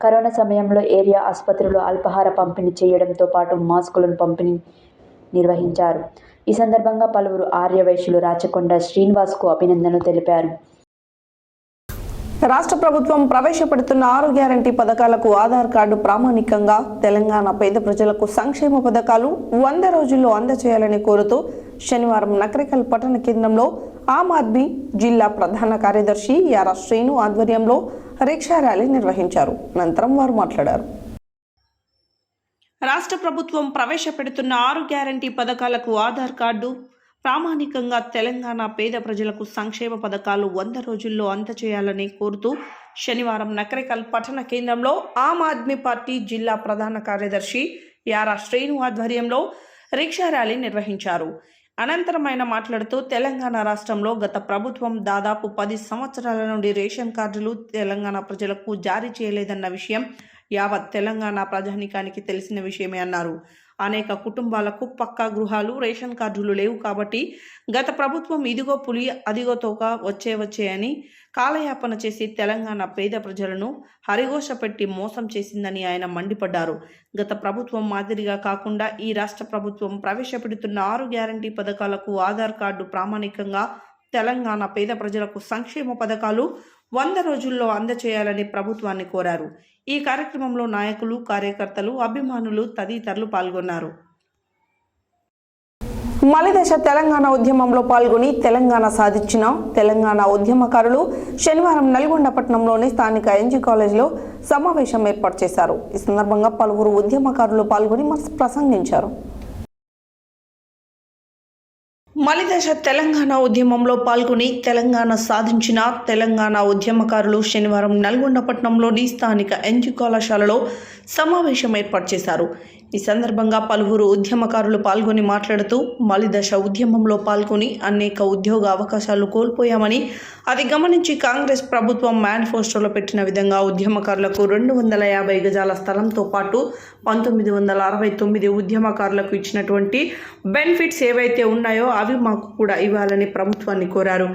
కరోనా సమయంలో ఏరియా ఆసుపత్రిలో అల్పాహార పంపిణీ చేయడంతో పాటు మాస్కులను పంపిణీ నిర్వహించారు. ఈ సందర్భంగా పలువురు ఆర్యవైశ్యులు రాచకొండ శ్రీనివాస్కు అభినందనలు తెలిపారు. రాష్ట్ర ప్రభుత్వం ప్రవేశపెడుతున్న 6 గ్యారంటీ పథకాలకు ఆధార్ కార్డు ప్రామాణికంగా తెలంగాణ పేద ప్రజలకు సంక్షేమ పథకాలు 100 రోజుల్లో అందజేయాలని కోరుతూ శనివారం నకరికల్ పట్టణ కేంద్రంలో ఆమ్ ఆద్మీ జిల్లా ప్రధాన కార్యదర్శి యారా శ్రీను ఆధ్వర్యంలో రిక్షా ర్యాలీ నిర్వహించారు. అనంతరం వారు మాట్లాడారు. రాష్ట్ర ప్రభుత్వం ప్రవేశపెడుతున్న 6 గ్యారంటీ పథకాలకు ఆధార్ కార్డు ప్రామాణికంగా తెలంగాణ పేద ప్రజలకు సంక్షేమ పథకాలు 100 రోజుల్లో అందజేయాలని కోరుతూ శనివారం నకరికల్ పట్టణ కేంద్రంలో ఆమ్ ఆద్మీ పార్టీ జిల్లా ప్రధాన కార్యదర్శి యారా శ్రీను ఆధ్వర్యంలో రిక్షా ర్యాలీ నిర్వహించారు. అనంతరం ఆయన మాట్లాడుతూ తెలంగాణ రాష్ట్రంలో గత ప్రభుత్వం దాదాపు 10 సంవత్సరాల నుండి రేషన్ కార్డులు తెలంగాణ ప్రజలకు జారీ చేయలేదన్న విషయం యావత్ తెలంగాణ ప్రజానీకానికి తెలిసిన విషయమే అన్నారు. అనేక కుటుంబాలకు పక్కా గృహాలు రేషన్ కార్డులు లేవు కాబట్టి గత ప్రభుత్వం ఇదిగో పులి అదిగో తోక వచ్చే అని కాలయాపన చేసి తెలంగాణ పేద ప్రజలను హరిఘోష పెట్టి మోసం చేసిందని ఆయన మండిపడ్డారు. గత ప్రభుత్వం మాదిరిగా కాకుండా ఈ రాష్ట్ర ప్రభుత్వం ప్రవేశపెడుతున్న 6 గ్యారంటీ పథకాలకు ఆధార్ కార్డు ప్రామాణికంగా తెలంగాణ పేద ప్రజలకు సంక్షేమ పథకాలు 100 రోజుల్లో అందచేయాలని ప్రభుత్వాన్ని కోరారు. ఈ కార్యక్రమంలో నాయకులు, కార్యకర్తలు, అభిమానులు తదితరులు పాల్గొన్నారు. మలిదశ తెలంగాణ ఉద్యమంలో పాల్గొని తెలంగాణ సాధించిన తెలంగాణ ఉద్యమకారులు శనివారం నల్గొండ పట్టణంలోని స్థానిక NG కాలేజీలో సమావేశం ఏర్పాటు చేశారు. ఈ సందర్భంగా పలువురు ఉద్యమకారులు పాల్గొని ప్రసంగించారు. మలిదశ తెలంగాణ ఉద్యమంలో పాల్గొని తెలంగాణ సాధించిన తెలంగాణ ఉద్యమకారులు శనివారం నల్గొండ పట్టణంలోని స్థానిక NG కళాశాలలో సమావేశం ఏర్పాటు చేశారు. ఈ సందర్భంగా పలువురు ఉద్యమకారులు పాల్గొని మాట్లాడుతూ మలిదశ ఉద్యమంలో పాల్గొని అనేక ఉద్యోగ అవకాశాలు కోల్పోయామని, అది గమనించి కాంగ్రెస్ ప్రభుత్వం మేనిఫెస్టోలో పెట్టిన విధంగా ఉద్యమకారులకు 250 గజాల స్థలంతో పాటు 1969 ఉద్యమకారులకు ఇచ్చినటువంటి బెనిఫిట్స్ ఏవైతే ఉన్నాయో అవి మాకు కూడా ఇవ్వాలని ప్రభుత్వాన్ని కోరారు.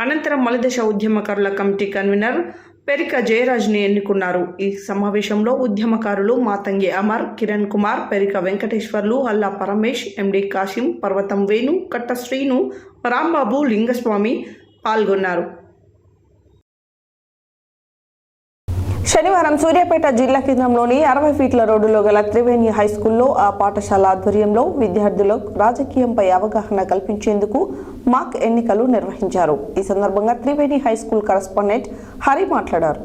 అనంతరం మలిదశ ఉద్యమకారుల కమిటీ కన్వీనర్ పెరిక జయరాజ్ని ఎన్నుకున్నారు. ఈ సమావేశంలో ఉద్యమకారులు మాతంగి అమర్, కిరణ్ కుమార్, పెరిక వెంకటేశ్వర్లు, అల్లా పరమేష్, MD కాశీం, పర్వతం వేణు, కట్ట శ్రీను, రాంబాబు, లింగస్వామి పాల్గొన్నారు. శనివారం సూర్యాపేట జిల్లా కేంద్రంలోని 60 ఫీట్ల రోడ్డులో గల త్రివేణి హై స్కూల్లో ఆ పాఠశాల ఆధ్వర్యంలో విద్యార్థులకు రాజకీయంపై అవగాహన కల్పించేందుకు మాక్ ఎన్నికలు నిర్వహించారు. ఈ సందర్భంగా Triveni high school correspondent Hari మాట్లాడారు.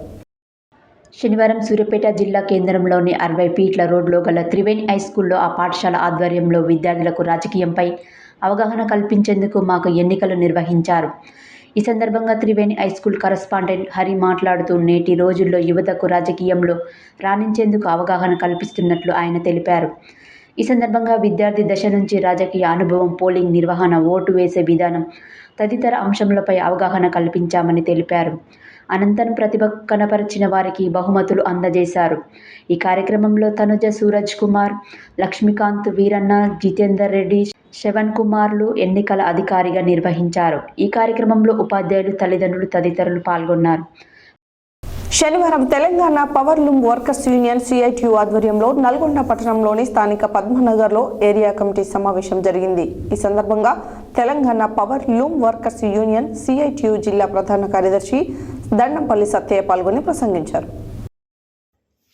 శనివారం సూర్యాపేట జిల్లా కేంద్రంలోని 60 ఫీట్ల రోడ్లో గల త్రివేణి హై స్కూల్లో ఆ పాఠశాల ఆధ్వర్యంలో విద్యార్థులకు రాజకీయంపై అవగాహన కల్పించేందుకు మాకు ఎన్నికలు నిర్వహించారు. ఈ సందర్భంగా Triveni high school correspondent Hari మాట్లాడుతూ నేటి రోజుల్లో యువతకు రాజకీయంలో రాణించేందుకు అవగాహన కల్పిస్తున్నట్లు ఆయన తెలిపారు. ఈ సందర్భంగా విద్యార్థి దశ నుంచి రాజకీయ అనుభవం, పోలింగ్ నిర్వహణ, ఓటు వేసే విధానం తదితర అంశంలపై అవగాహన కల్పించామని తెలిపారు. అనంతరం ప్రతిభ కనపరిచిన వారికి బహుమతులు అందజేశారు. ఈ కార్యక్రమంలో తనుజ, సూరజ్ కుమార్, లక్ష్మీకాంత్, వీరన్న, జితేందర్ రెడ్డి, శ్రవణ్ కుమార్లు ఎన్నికల అధికారిగా నిర్వహించారు. ఈ కార్యక్రమంలో ఉపాధ్యాయులు, తల్లిదండ్రులు తదితరులు పాల్గొన్నారు. శనివారం Telangana power loom workers union CITU ఆధ్వర్యంలో నల్గొండ పట్టణంలోని స్థానిక పద్మనగర్లో ఏరియా కమిటీ సమావేశం జరిగింది. ఈ సందర్భంగా Telangana power loom workers union CITU జిల్లా ప్రధాన కార్యదర్శి దండంపల్లి సత్తయ్య పాల్గొని ప్రసంగించారు.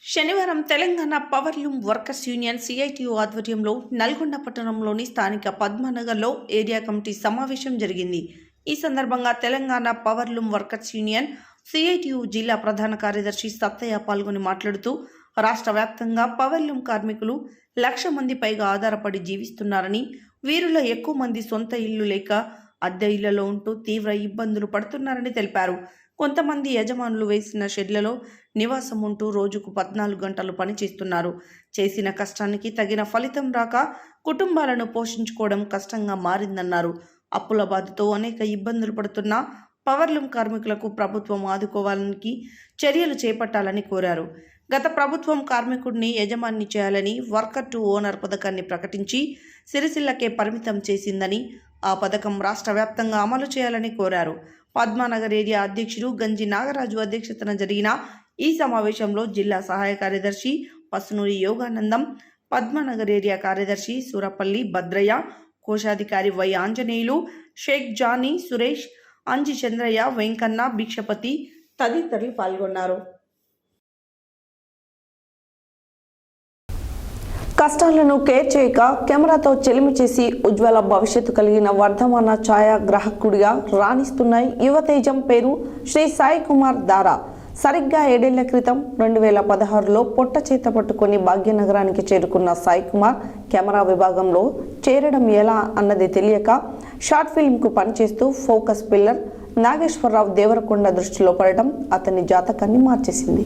శనివారం Telangana power loom workers union CITU ఆధ్వర్యంలో నల్గొండ పట్టణంలోని స్థానిక పద్మనగర్లో ఏరియా కమిటీ సమావేశం జరిగింది. ఈ సందర్భంగా Telangana power loom workers union CITU జిల్లా ప్రధాన కార్యదర్శి సత్తయ్య పాల్గొని మాట్లాడుతూ రాష్ట్ర వ్యాప్తంగా పవర్ లూమ్ కార్మికులు 1,00,000 మంది పైగా ఆధారపడి జీవిస్తున్నారని, వీరిలో ఎక్కువ మంది సొంత ఇల్లు లేక అద్దె ఇళ్లలో ఉంటూ తీవ్ర ఇబ్బందులు పడుతున్నారని తెలిపారు. కొంతమంది యజమానులు వేసిన షెడ్లలో నివాసం ఉంటూ రోజుకు 14 గంటలు పనిచేస్తున్నారు. చేసిన కష్టానికి తగిన ఫలితం రాక కుటుంబాలను పోషించుకోవడం కష్టంగా మారిందన్నారు. అప్పుల బాధతో అనేక ఇబ్బందులు పడుతున్న పవర్లూమ్ కార్మికులకు ప్రభుత్వం ఆదుకోవాలని చర్యలు చేపట్టాలని కోరారు. గత ప్రభుత్వం కార్మికుడిని యజమాని చేయాలని వర్కర్ టు ఓనర్ పథకాన్ని ప్రకటించి సిరిసిల్లకే పరిమితం చేసిందని, ఆ పథకం రాష్ట్ర వ్యాప్తంగా అమలు చేయాలని కోరారు. పద్మానగర్ ఏరియా అధ్యక్షుడు గంజి నాగరాజు అధ్యక్షతన జరిగిన ఈ సమావేశంలో జిల్లా సహాయ కార్యదర్శి పసునూరి యోగానందం, పద్మానగర్ ఏరియా కార్యదర్శి సూరపల్లి భద్రయ్య, కోశాధికారి వై ఆంజనేయులు, షేక్ జానీ, సురేష్, అంజి చంద్రయ్య, వెంకన్న, భిక్షపతి తదితరులు పాల్గొన్నారు. కష్టాలను కేర్ చేయక కెమెరాతో చెలిమి చేసి ఉజ్వల భవిష్యత్తు కలిగిన వర్ధమాన ఛాయాగ్రాహకుడిగా రాణిస్తున్న యువతేజం పేరు శ్రీ సాయి కుమార్ దారా. సరిగ్గా 7 ఏళ్ల క్రితం 2016లో పొట్ట చేత పట్టుకొని భాగ్యనగరానికి చేరుకున్న సాయి కుమార్ కెమెరా విభాగంలో చేరడం ఎలా అన్నది తెలియక షార్ట్ ఫిల్మ్కు పనిచేస్తూ ఫోకస్ పిల్లర్ నాగేశ్వరరావు దేవరకొండ దృష్టిలో పడటం అతని జాతకాన్ని మార్చేసింది.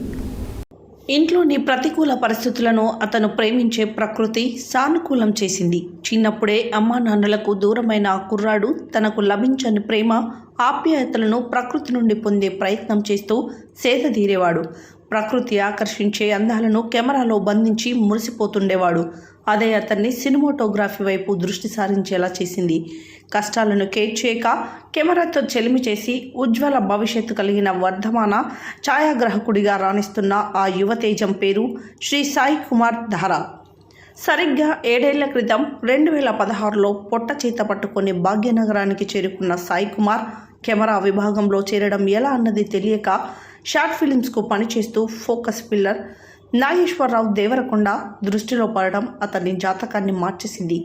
ఇంట్లోని ప్రతికూల పరిస్థితులను అతను ప్రేమించే ప్రకృతి సానుకూలం చేసింది. చిన్నప్పుడే అమ్మా నాన్నలకు దూరమైన ఆ కుర్రాడు తనకు లభించని ప్రేమ, ఆప్యాయతలను ప్రకృతి నుండి పొందే ప్రయత్నం చేస్తూ సేదతీరేవాడు. ప్రకృతి ఆకర్షించే అందాలను కెమెరాలో బంధించి మురిసిపోతుండేవాడు. అదే అతన్ని సినిమాటోగ్రఫీ వైపు దృష్టి సారించేలా చేసింది. కష్టాలను కేర్ చేయక కెమెరాతో చెలిమి చేసి ఉజ్వల భవిష్యత్తు కలిగిన వర్ధమాన ఛాయాగ్రాహకుడిగా రాణిస్తున్న ఆ యువతేజం పేరు శ్రీ సాయి కుమార్ దారా. సరిగ్గా 7 ఏళ్ల క్రితం 2016లో పొట్ట చేత పట్టుకొని భాగ్యనగరానికి చేరుకున్న సాయి కుమార్ కెమెరా విభాగంలో చేరడం ఎలా అన్నది తెలియక షార్ట్ ఫిలిమ్స్కు పనిచేస్తూ ఫోకస్ పిల్లర్ నాగేశ్వరరావు దేవరకొండ దృష్టిలో పడడం అతని జాతకాన్ని మార్చేసింది.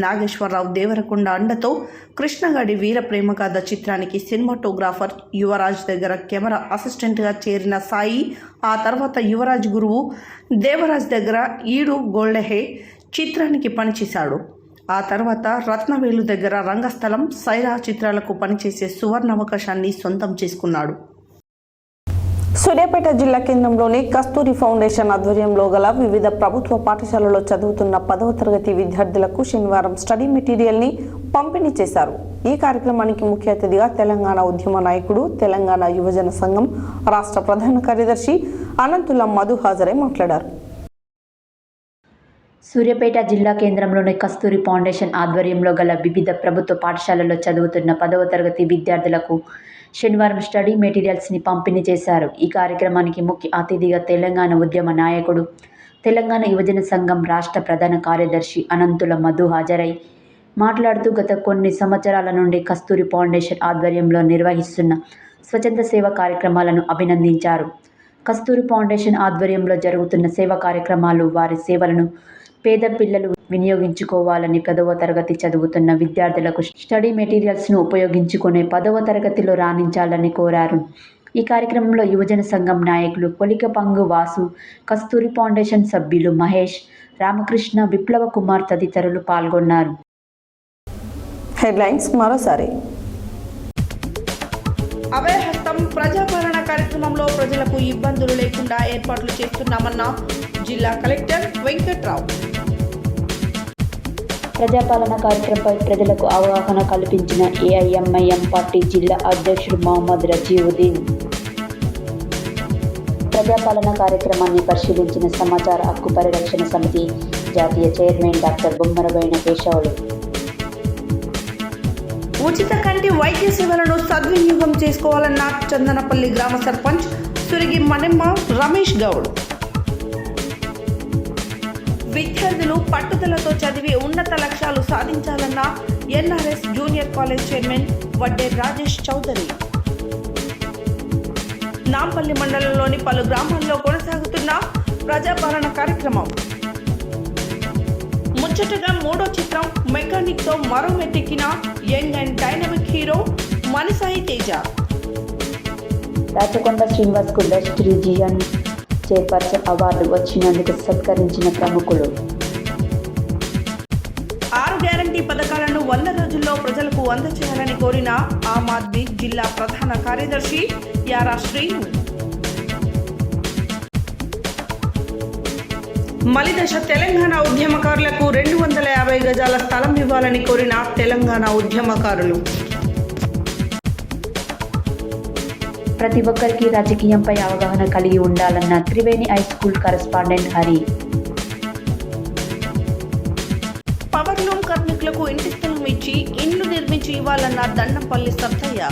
నాగేశ్వరరావు దేవరకొండ అండతో కృష్ణగాడి వీర ప్రేమగాథ చిత్రానికి సినిమాటోగ్రాఫర్ యువరాజ్ దగ్గర కెమెరా అసిస్టెంట్గా చేరిన సాయి ఆ తర్వాత యువరాజ్ గురువు దేవరాజ్ దగ్గర ఈడు గోల్డెహే చిత్రానికి పనిచేశాడు. ఆ తర్వాత రత్నవేలు దగ్గర రంగస్థలం, సైరా చిత్రాలకు పనిచేసే సువర్ణ అవకాశాన్ని సొంతం చేసుకున్నాడు. సూర్యాపేట జిల్లా కేంద్రంలోని కస్తూరి ఫౌండేషన్ ఆధ్వర్యంలో గల వివిధ ప్రభుత్వ పాఠశాలలో చదువుతున్న 10వ తరగతి విద్యార్థులకు శనివారం స్టడీ మెటీరియల్ని పంపిణీ చేశారు. ఈ కార్యక్రమానికి ముఖ్య అతిథిగా తెలంగాణ ఉద్యమ నాయకుడు, తెలంగాణ యువజన సంఘం రాష్ట్ర ప్రధాన కార్యదర్శి అనంతుల మధు హాజరై మాట్లాడారు. సూర్యాపేట జిల్లా కేంద్రంలోని కస్తూరి ఫౌండేషన్ ఆధ్వర్యంలో గల వివిధ ప్రభుత్వ పాఠశాలల్లో చదువుతున్న 10వ తరగతి విద్యార్థులకు శనివారం స్టడీ మెటీరియల్స్ని పంపిణీ చేశారు. ఈ కార్యక్రమానికి ముఖ్య అతిథిగా తెలంగాణ ఉద్యమ నాయకుడు, తెలంగాణ యువజన సంఘం రాష్ట్ర ప్రధాన కార్యదర్శి అనంతుల మధు హాజరై మాట్లాడుతూ గత కొన్ని సంవత్సరాల నుండి కస్తూరి ఫౌండేషన్ ఆధ్వర్యంలో నిర్వహిస్తున్న స్వచ్ఛంద సేవ కార్యక్రమాలను అభినందించారు. కస్తూరి ఫౌండేషన్ ఆధ్వర్యంలో జరుగుతున్న సేవా కార్యక్రమాలు వారి సేవలను పేద పిల్లలు వినియోగించుకోవాలని 10వ తరగతి చదువుతున్న విద్యార్థులకు స్టడీ మెటీరియల్స్ను ఉపయోగించుకునే 10వ తరగతిలో రాణించాలని కోరారు. ఈ కార్యక్రమంలో యువజన సంఘం నాయకులు పొలికపంగు వాసు, కస్తూరి ఫౌండేషన్ సభ్యులు మహేష్, రామకృష్ణ, విప్లవ కుమార్ తదితరులు పాల్గొన్నారు. హెడ్లైన్స్ మరోసారి. అభయహస్తం ప్రజాపాలన కార్యక్రమంలో ప్రజలకు ఇబ్బందులు లేకుండా ఏర్పాట్లు చేస్తున్నామన్న జిల్లా కలెక్టర్ వెంకట్రావు. ప్రజాపాలన కార్యక్రమంపై ప్రజలకు అవగాహన కల్పించిన ఏఐఎంఐఎం పార్టీ జిల్లా అధ్యక్షుడు మహమ్మద్ రజీవుద్దీన్. ప్రజాపాలన కార్యక్రమాన్ని పరిశీలించిన సమాచార హక్కు పరిరక్షణ సమితి జాతీయ చైర్మన్ డాక్టర్ బొమ్మరబోయిన కేశవులు. ఉచిత కంటి వైద్య సేవలను సద్వినియోగం చేసుకోవాలన్న చందనపల్లి గ్రామ సర్పంచ్ సురిగి మణెమ్మ రమేష్ గౌడ్. విద్యార్థులు పట్టుదలతో చదివి ఉన్నత లక్ష్యాలు సాధించాలన్న NRS junior college chairman Vadde Rajesh Chowdary. Nampally మండలంలోని పలు గ్రామాల్లో కొనసాగుతున్న ప్రజాపాలన కార్యక్రమం. ముచ్చటగా 3వ చిత్రం మెకానిక్తో మరో మెట్టెక్కిన young and dynamic hero Manasai Teja. Rachakonda శ్రీనివాస్కు బెస్ట్ రీజియన్ చైర్పర్సన్ అవార్డు వచ్చినందుకు సత్కరించిన ప్రముఖులు. 6 గ్యారంటీ పథకాలను 100 రోజుల్లో ప్రజలకు అందజేయాలని కోరిన ఆమ్ ఆద్మీ జిల్లా ప్రధాన కార్యదర్శి యారా శ్రీను. మలిదశ తెలంగాణ ఉద్యమకారులకు 250 గజాల స్థలం ఇవ్వాలని కోరిన తెలంగాణ ఉద్యమకారులు. ప్రతి ఒక్కరికి రాజకీయంపై అవగాహన కలిగి ఉండాలన్న Triveni high school correspondent Hari. Powerloom కార్మికులకు ఇంటి స్థలం ఇచ్చి ఇండ్లు నిర్మించి ఇవ్వాలన్న దండంపల్లి సత్తయ్య.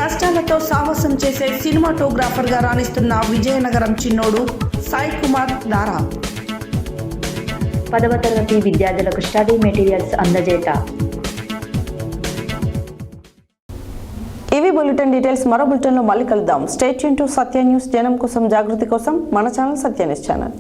కష్టాలతో సాహసం చేసే సినిమాటోగ్రాఫర్గా రాణిస్తున్న విజయనగరం చిన్నోడు సాయి కుమార్ దారా. 10వ తరగతి విద్యార్థులకు స్టడీ మెటీరియల్స్ అందజేత. ఇవి బులెటిన్ డీటెయిల్స్. మరో బులెటిన్లో మళ్ళీ కలుద్దాం. Stay tune to Satya news. జనం కోసం, జాగృతి కోసం మన ఛానల్ సత్య న్యూస్ ఛానల్.